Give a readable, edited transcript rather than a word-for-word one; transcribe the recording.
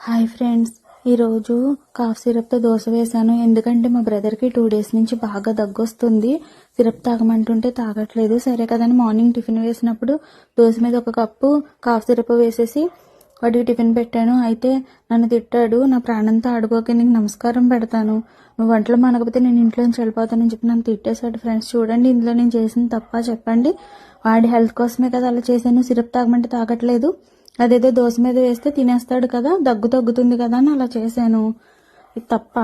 Hi friends, ఈరోజు cough సిరప్తో dosa వేశాను. ఎందుకంటే మా బ్రదర్కి 2 days నుంచి బాగా దగ్గొస్తుంది. సిరప్ తాగమంటుంటే తాగట్లేదు. సరే కదని మార్నింగ్ టిఫిన్ వేసినప్పుడు దోశ మీద 1 కప్పు కాఫ్ సిరప్ వేసేసి వాడికి టిఫిన్ పెట్టాను. అయితే నన్ను తిట్టాడు, నా ప్రాణంతో ఆడుకోకే, నీకు నమస్కారం పెడతాను, నువ్వు వంటలు మానకపోతే నేను ఇంట్లోంచి వెళ్ళిపోతానని చెప్పి నన్ను తిట్టేశాడు. ఫ్రెండ్స్ చూడండి, ఇందులో నేను చేసిన తప్ప చెప్పండి. వాడి హెల్త్ కోసమే కదా అలా చేశాను. సిరప్ తాగమంటే తాగట్లేదు. అదేదో దోశ మీద వేస్తే తినేస్తాడు కదా, దగ్గు తగ్గుతుంది కదా అని అలా చేశాను. ఇది తప్ప?